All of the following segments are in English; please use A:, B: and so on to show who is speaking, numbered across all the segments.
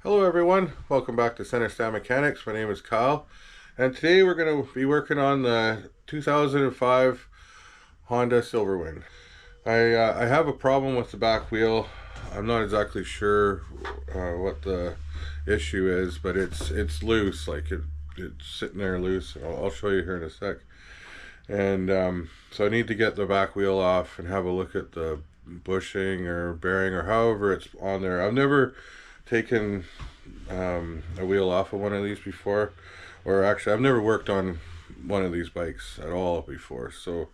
A: Hello everyone, welcome back to Center Stand Mechanics. My name is Kyle, and today we're going to be working on the 2005 Honda Silverwing. I have a problem with the back wheel. I'm not exactly sure what the issue is, but it's loose, like it's sitting there loose. I'll show you here in a sec. And so I need to get the back wheel off and have a look at the bushing or bearing or however it's on there. I've never taken a wheel off of one of these before, or actually I've never worked on one of these bikes at all before. So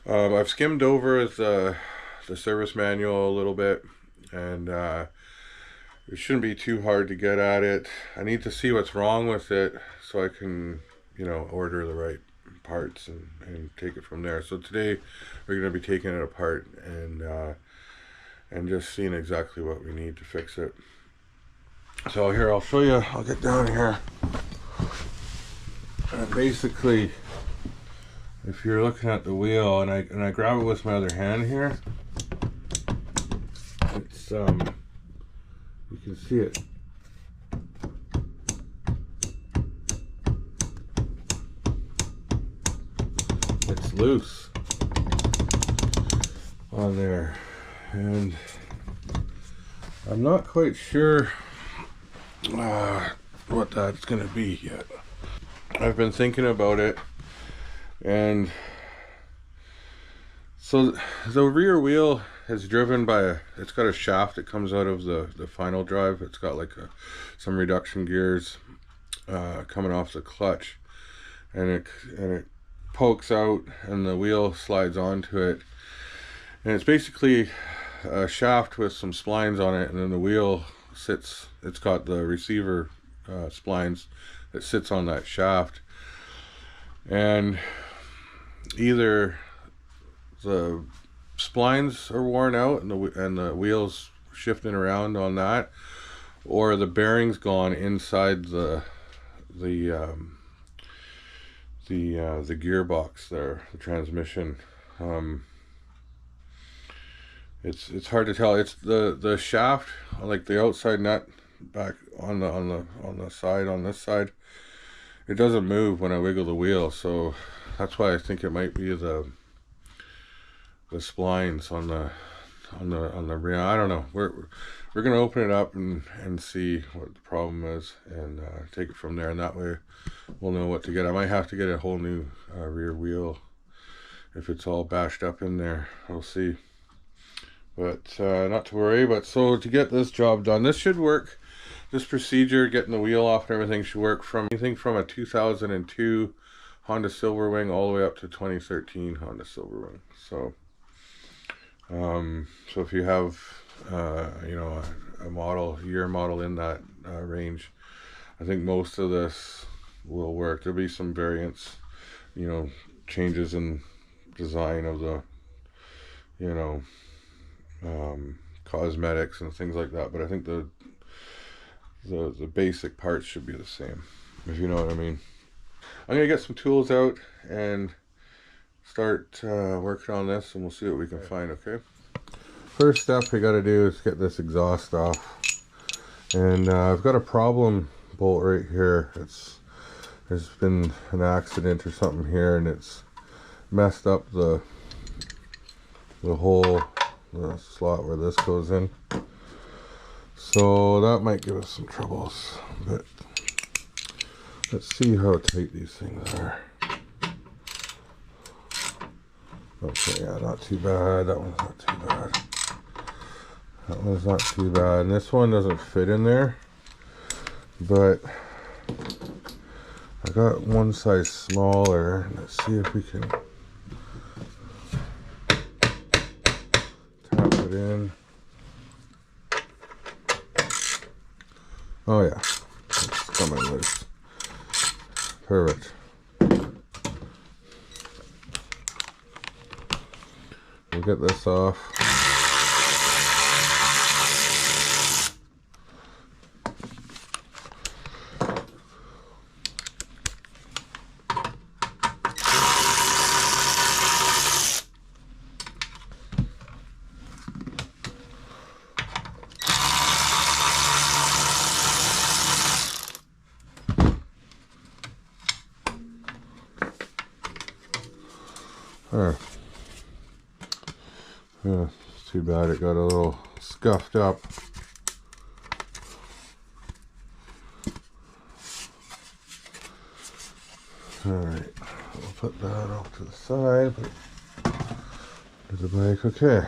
A: I've skimmed over the service manual a little bit, and it shouldn't be too hard to get at it. I need to see what's wrong with it so I can, order the right parts and take it from there. So today we're going to be taking it apart and just seeing exactly what we need to fix it. So here, I'll show you. I'll get down here. And basically, if you're looking at the wheel, and I grab it with my other hand here, it's you can see it. It's loose on there, and I'm not quite sure what that's gonna be yet. I've been thinking about it, and so the rear wheel is driven by it's got a shaft that comes out of the final drive. It's got like some reduction gears coming off the clutch, and it pokes out and the wheel slides onto it, and it's basically a shaft with some splines on it, and then the wheel sits, it's got the receiver splines that sits on that shaft, and either the splines are worn out and the wheels shifting around on that, or the bearings gone inside the gearbox there, the transmission. It's hard to tell. It's the shaft, like the outside nut back on the side, on this side, it doesn't move when I wiggle the wheel, so that's why I think it might be the splines on the rear. I don't know. We're gonna open it up and see what the problem is, and take it from there, and that way we'll know what to get. I might have to get a whole new rear wheel if it's all bashed up in there. We'll see. But not to worry. But so to get this job done, this should work. This procedure, getting the wheel off and everything, should work from anything from a 2002 Honda Silverwing all the way up to 2013 Honda Silverwing. So so if you have a year model in that range, I think most of this will work. There'll be some variants, changes in design of the cosmetics and things like that, but I think the basic parts should be the same, if you know what I mean. I'm gonna get some tools out and start working on this, and we'll see what we can find. Okay, first step we got to do is get this exhaust off, and I've got a problem bolt right here. There's been an accident or something here, and it's messed up the hole, the slot where this goes in. So that might give us some troubles, but let's see how tight these things are. Okay, yeah, not too bad. That one's not too bad. That one's not too bad. And this one doesn't fit in there, but I got one size smaller. Let's see if we can tap it in. Oh yeah, it's coming loose. Perfect. We'll get this off. there. Yeah, it's too bad it got a little scuffed up. Alright, we'll put that off to the side. Put the bike. Okay.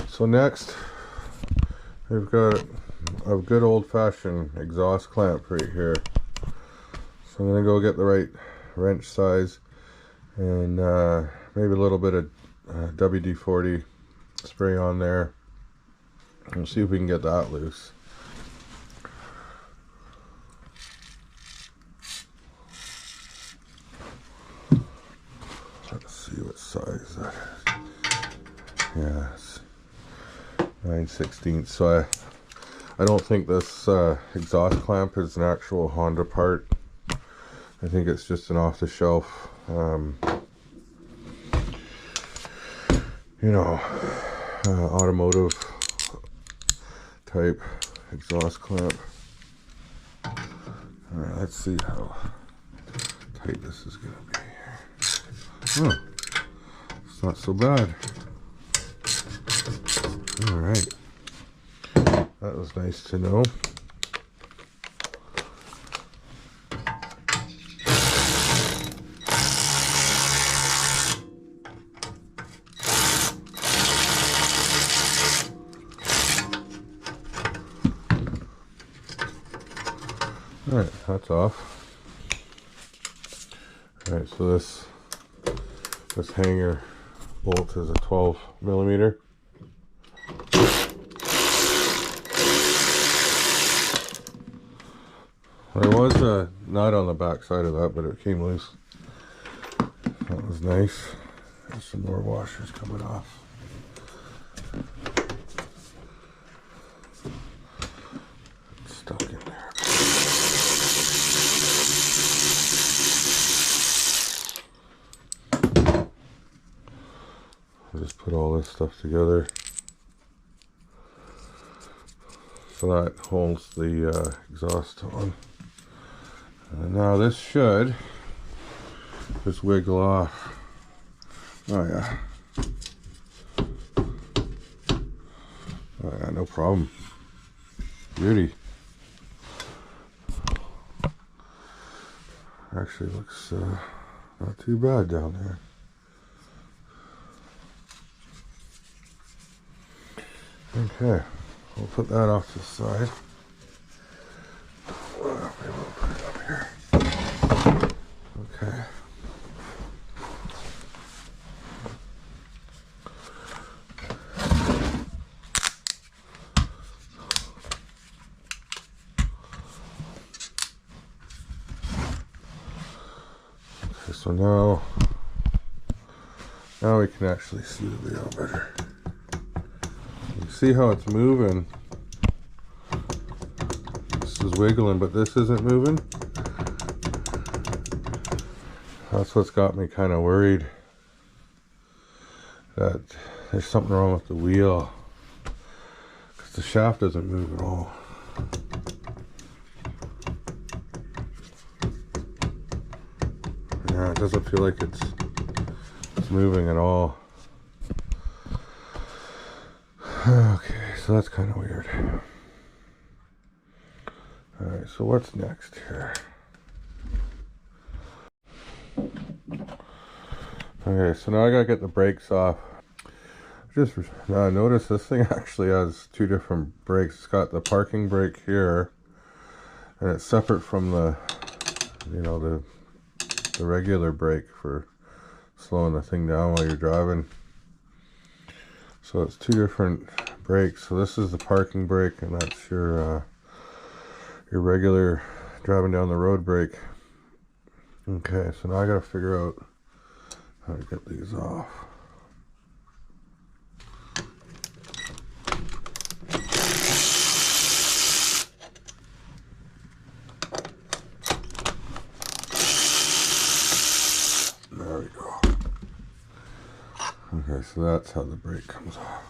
A: So next, we've got a good old-fashioned exhaust clamp right here. So I'm going to go get the right wrench size and maybe a little bit of WD-40 spray on there and see if we can get that loose. Let's see what size that is. Yeah, it's 9/16. So I don't think this exhaust clamp is an actual Honda part. I think it's just an off-the-shelf, you know, automotive type exhaust clamp. Alright, let's see how tight this is going to be here. Oh, it's not so bad. Alright, that was nice to know. Alright, that's off. Alright, so this hanger bolt is a 12mm. There was a nut on the back side of that, but it came loose. That was nice. There's some more washers coming off. It's stuck in there. I'll just put all this stuff together. So that holds the exhaust on. And now this should just wiggle off. Oh yeah. Oh yeah, no problem. Beauty. Actually looks not too bad down there. Okay, we'll put that off to the side. Maybe we'll put it up here. Okay. Okay, so now we can actually see the wheel better. You see how it's moving? This is wiggling, but this isn't moving. That's what's got me kind of worried, that there's something wrong with the wheel, because the shaft doesn't move at all. Yeah, it doesn't feel like it's moving at all. Okay, so that's kind of weird. Alright, so what's next here? Okay, so now I gotta get the brakes off. Just notice this thing actually has two different brakes. It's got the parking brake here, and it's separate from the, you know, the regular brake for slowing the thing down while you're driving. So it's two different brakes. So this is the parking brake, and that's your regular driving down the road brake. Okay, so now I gotta figure out how to get these off. There we go. Okay, so that's how the brake comes off.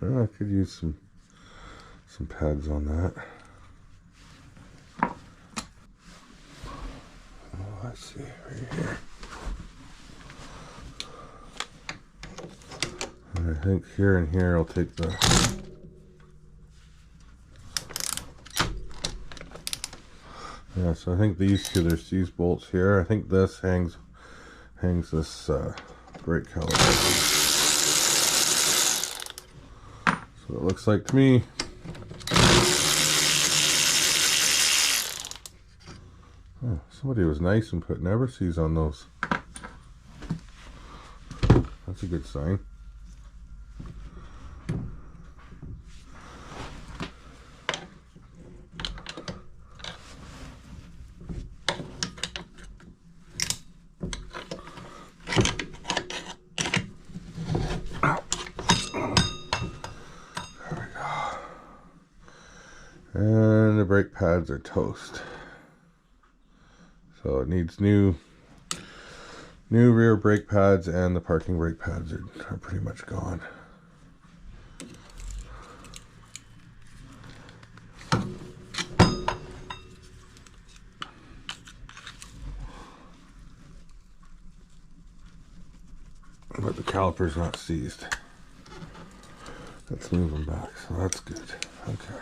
A: I could use some pads on that. see, right here. And I think here and here I'll take the so I think these two, there's these bolts here. I think this hangs this brake caliper. So it looks like to me. Oh, somebody was nice and put never sees on those. That's a good sign. And the brake pads are toast. So it needs new rear brake pads, and the parking brake pads are pretty much gone. But the caliper's not seized. Let's move them back, so that's good. Okay.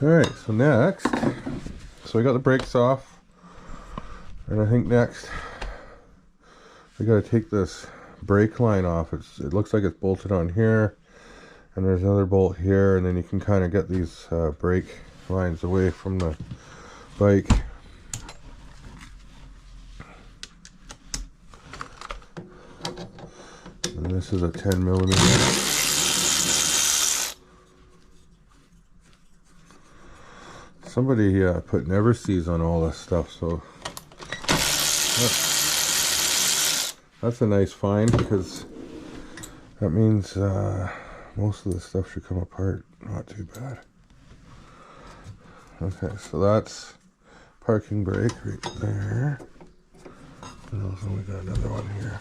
A: Alright, so next, so we got the brakes off, and I think next we got to take this brake line off. It looks like it's bolted on here, and there's another bolt here, and then you can kind of get these brake lines away from the bike. And this is a 10mm. Somebody put never sees on all this stuff, so that's a nice find, because that means most of the stuff should come apart not too bad. Okay, so that's parking brake right there. And also we got another one here.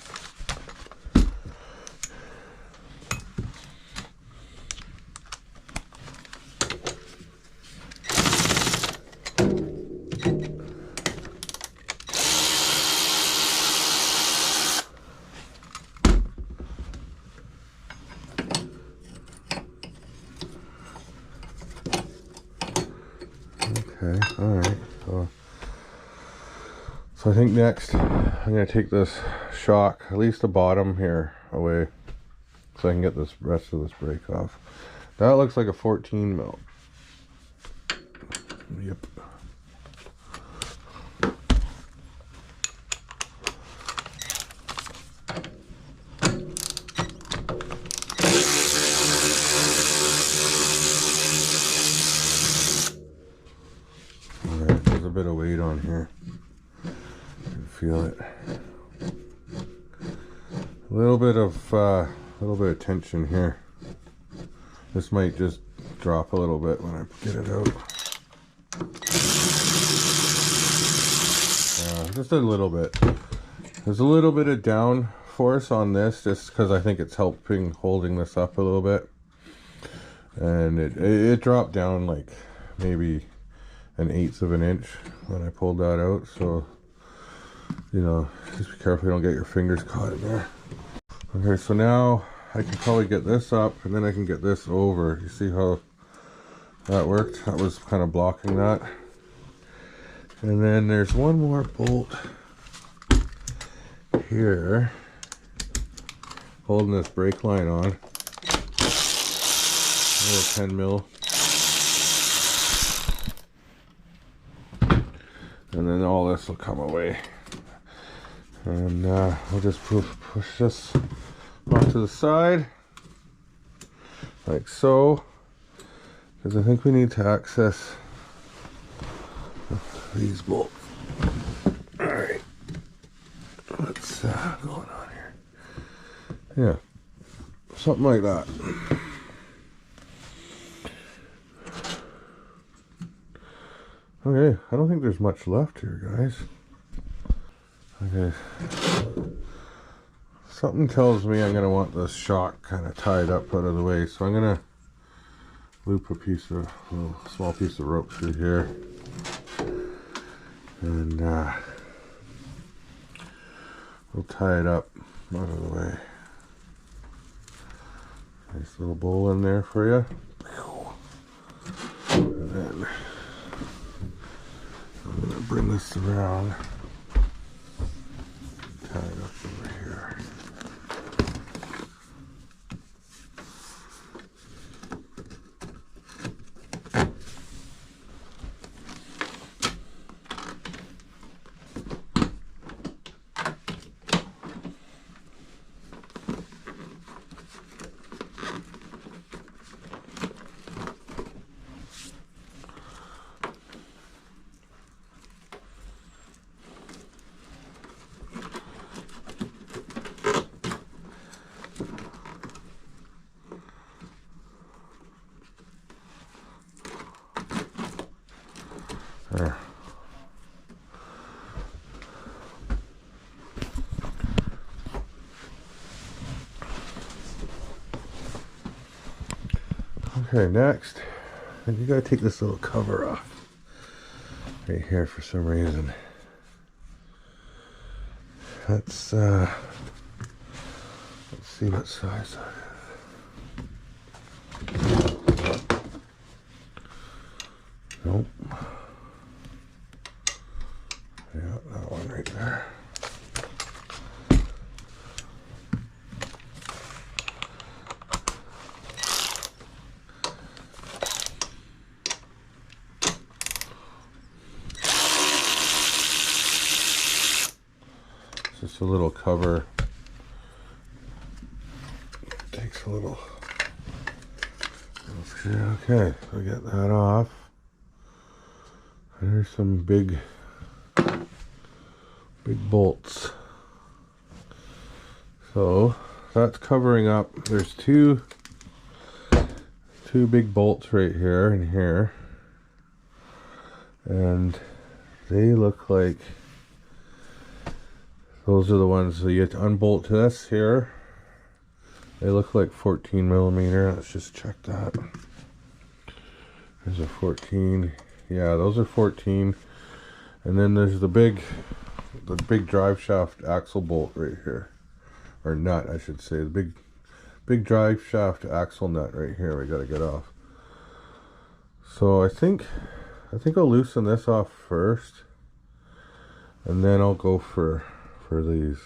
A: Okay, alright, so I think next I'm going to take this shock, at least the bottom here, away, so I can get this rest of this brake off. That looks like a 14mm. Yep. Alright, there's a bit of weight on here. You can feel it. A little bit of tension here. This might just drop a little bit when I get it out. Just a little bit. There's a little bit of down force on this, just because I think it's holding this up a little bit. And it dropped down like maybe 1/8 of an inch when I pulled that out. So, you know, just be careful you don't get your fingers caught in there. Okay, so now I can probably get this up, and then I can get this over. You see how that worked? That was kind of blocking that. And then there's one more bolt here holding this brake line on. A little 10mm. And then all this will come away. And we'll just push this off to the side, like so, because I think we need to access these bolts. Alright, what's going on here? Yeah, something like that. Okay, I don't think there's much left here, guys. Okay, something tells me I'm going to want this shock kind of tied up out of the way, so I'm going to loop a small piece of rope through here, and We'll tie it up out of the way. Nice little bowl in there for you. And then I'm going to bring this around. Tie it up over here. There. Okay, next, and you gotta take this little cover off right here for some reason. Let's see what size that is. Nope. Yeah, that one right there. Just a little cover. Takes a little. Okay, so get that off. There's some big bolts. So that's covering up. There's two big bolts right here and here, and they look like those are the ones that you have to unbolt this here. They look like 14 millimeter. Let's just check that. There's a 14. Yeah, those are 14. And then there's the big drive shaft axle bolt right here, or nut, I should say. The big drive shaft axle nut right here. We got to get off. So I think I'll loosen this off first, and then I'll go for these.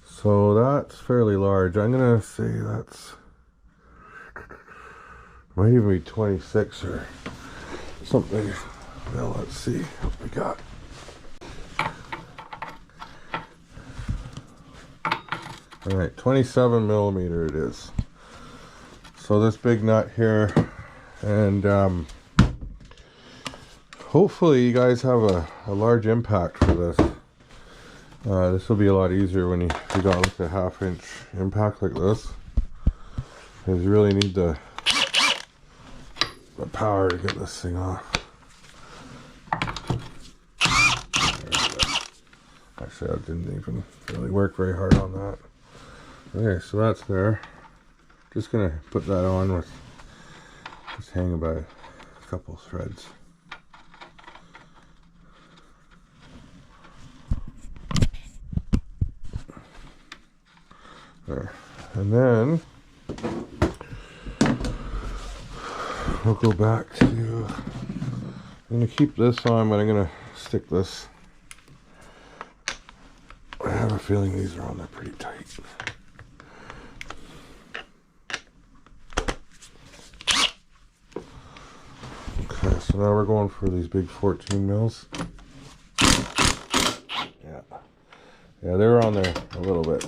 A: So that's fairly large. I'm gonna say that's might even be 26 or something. Well, let's see what we got. All right, 27 millimeter it is. So this big nut here, and hopefully you guys have a large impact for this. This will be a lot easier when you got like a 1/2 inch impact like this, because you really need the power to get this thing off. Actually, I didn't even really work very hard on that. Okay, so that's there. Just gonna put that on with just hanging by a couple threads. There. And then we'll go back to, I'm going to keep this on, but I'm going to stick this. I have a feeling these are on there pretty tight. Okay, so now we're going for these big 14 mils. Yeah, they were on there a little bit.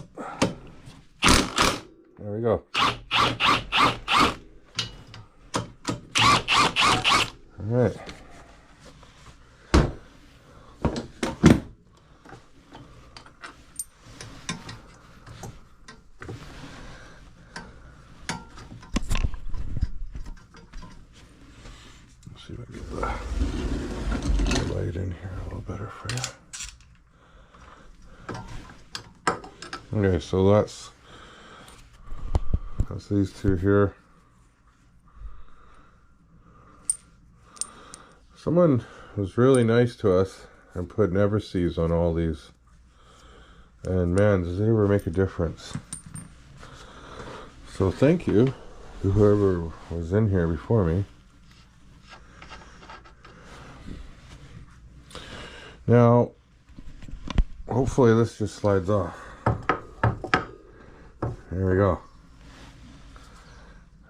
A: There we go. All right. Let's see if I can get the light in here a little better for you. Okay, so that's these two here. Someone was really nice to us and put never sees on all these And man, does it ever make a difference. So thank you to whoever was in here before me. Now, hopefully this just slides off. There we go.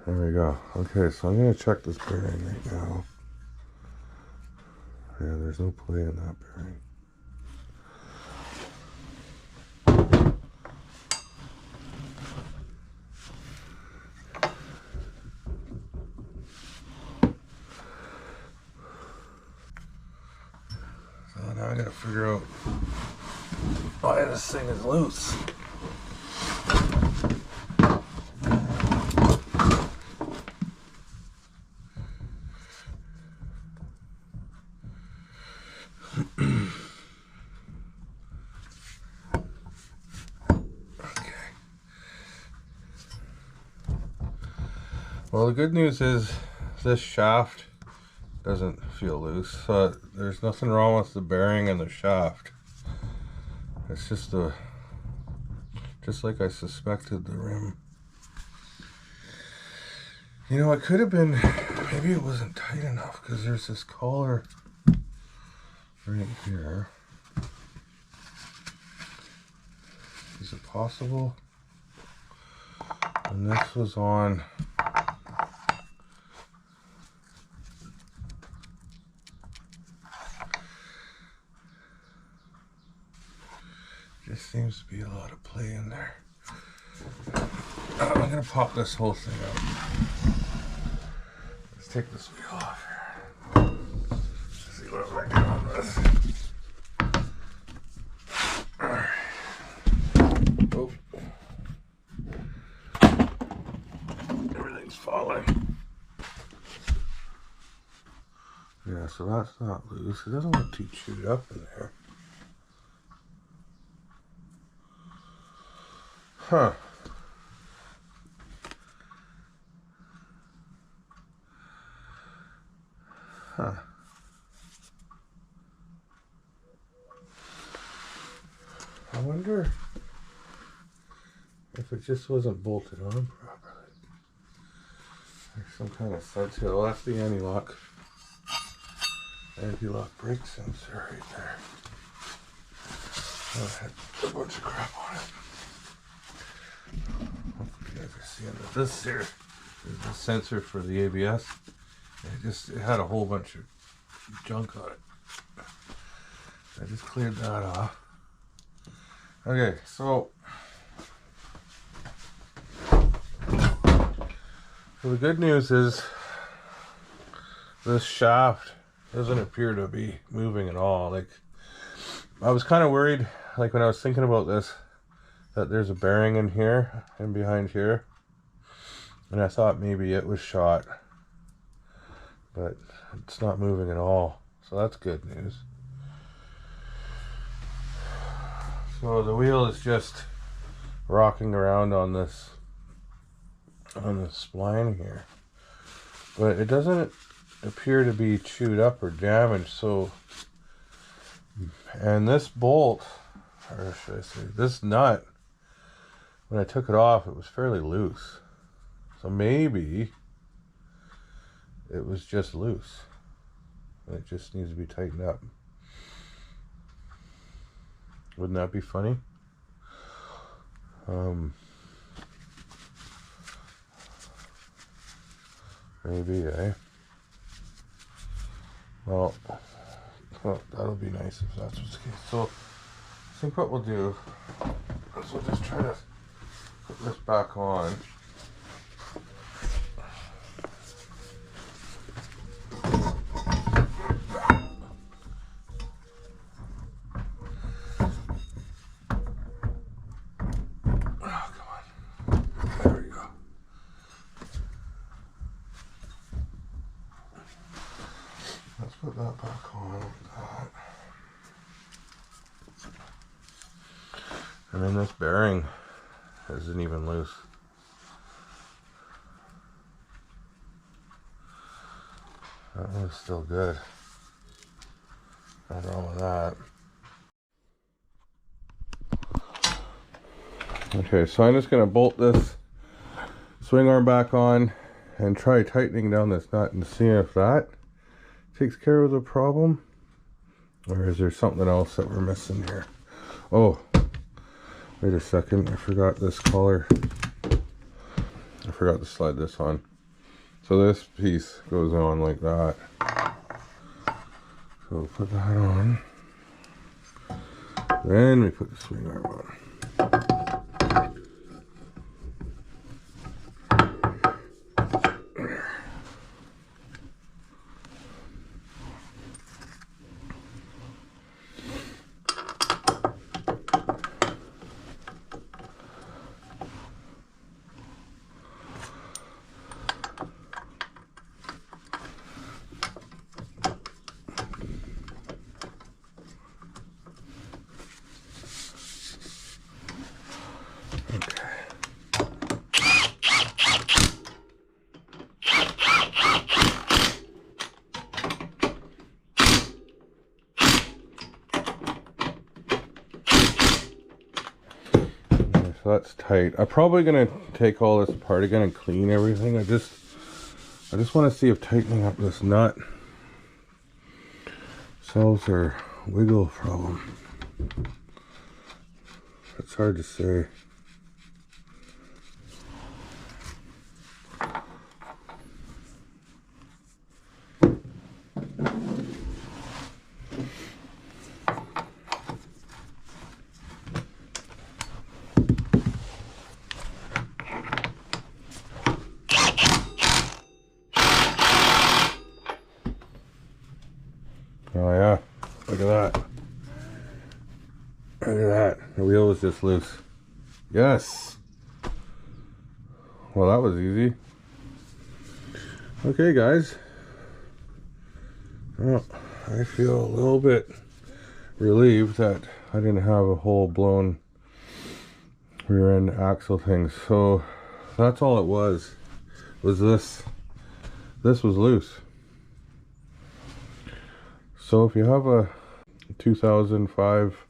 A: There we go. Okay, so I'm going to check this bearing right now. Yeah, there's no play in that bearing. So now I got to figure out why this thing is loose. Well, the good news is this shaft doesn't feel loose, so there's nothing wrong with the bearing and the shaft. It's just like I suspected, the rim. You know, it could have been, maybe it wasn't tight enough because there's this collar right here. Is it possible? And this was on. Just seems to be a lot of play in there. I'm gonna pop this whole thing out. Let's take this wheel off here. Let's see what we're doing with. Alright. Oh. Everything's falling. Yeah, so that's not loose. It doesn't look too chewed up in there. Huh. Huh. I wonder if it just wasn't bolted on properly. There's some kind of sense here. Well, that's the anti-lock brake sensor right there. Oh, it had a bunch of crap on it. Hopefully you guys are seeing that. This here is the sensor for the ABS. It had a whole bunch of junk on it. I just cleared that off. Okay, so the good news is this shaft doesn't appear to be moving at all. Like, I was kind of worried, like when I was thinking about this, that there's a bearing in here and behind here, and I thought maybe it was shot, but it's not moving at all, so that's good news. So the wheel is just rocking around on this spline here, but it doesn't appear to be chewed up or damaged. So, and this bolt, or should I say this nut, when I took it off, it was fairly loose. So maybe it was just loose. It just needs to be tightened up. Wouldn't that be funny? Maybe, eh? Well, that'll be nice if that's what's the case. So, I think what we'll do is we'll just try to put this back on. Put that back on like that. And then this bearing isn't even loose. That one's still good. Nothing wrong with that. Okay, so I'm just going to bolt this swing arm back on and try tightening down this nut and see if that takes care of the problem, or is there something else that we're missing here. Oh, wait a second, I forgot this collar. I forgot to slide this on. So this piece goes on like that. So we'll put that on. Then we put the swing arm on. So that's tight. I'm probably gonna take all this apart again and clean everything. I just want to see if tightening up this nut solves our wiggle problem. It's hard to say. Oh yeah, look at that. Look at that. The wheel was just loose. Yes. Well, that was easy. Okay, guys. Well, I feel a little bit relieved that I didn't have a whole blown rear end axle thing. So that's all it was this. This was loose. So if you have a 2005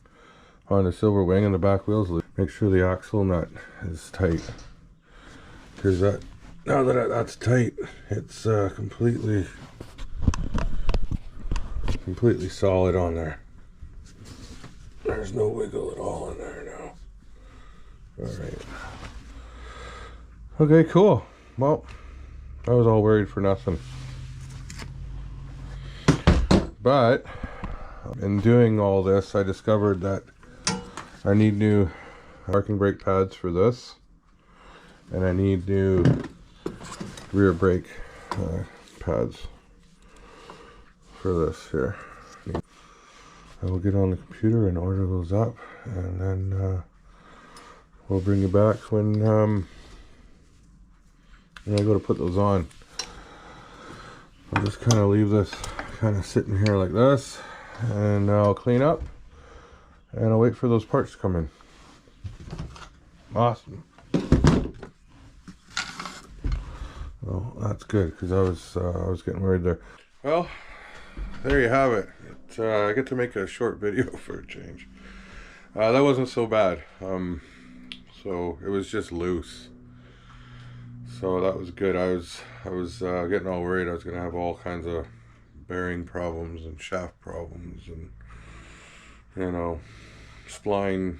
A: Honda Silver Wing and the back wheel's loose, make sure the axle nut is tight. Because now that that's tight, it's completely solid on there. There's no wiggle at all in there now. Alright. Okay, cool. Well, I was all worried for nothing. But in doing all this, I discovered that I need new parking brake pads for this, and I need new rear brake pads for this here. I will get on the computer and order those up, and then we'll bring you back when I go to put those on. I'll just kind of leave this kind of sitting here like this, and I'll clean up and I'll wait for those parts to come in. Awesome. Well, that's good, because I was getting worried there. Well, there you have it. I get to make a short video for a change. That wasn't so bad. So it was just loose. So that was good. I was getting all worried I was gonna have all kinds of bearing problems and shaft problems and, you know, spline,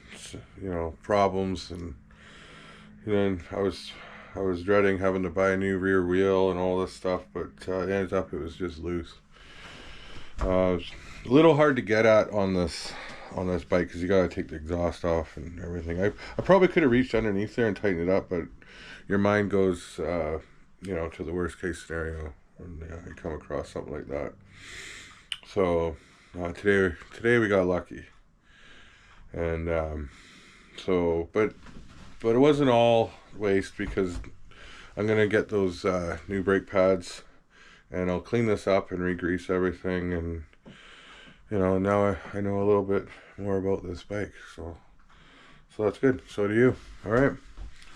A: you know, problems, and then I was dreading having to buy a new rear wheel and all this stuff, but it ended up it was just loose. A little hard to get at on this bike because you got to take the exhaust off and everything. I probably could have reached underneath there and tightened it up, but your mind goes you know, to the worst case scenario when you come across something like that. So today we got lucky, and so but it wasn't all waste, because I'm gonna get those new brake pads, and I'll clean this up and re-grease everything, and you know, now I know a little bit more about this bike, so that's good. So do you. All right,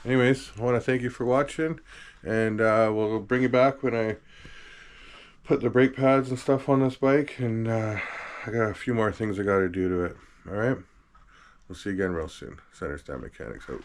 A: anyways, I want to thank you for watching, and we'll bring you back when I put the brake pads and stuff on this bike, and I got a few more things I got to do to it. All right, we'll see you again real soon. Center Stand Mechanics out.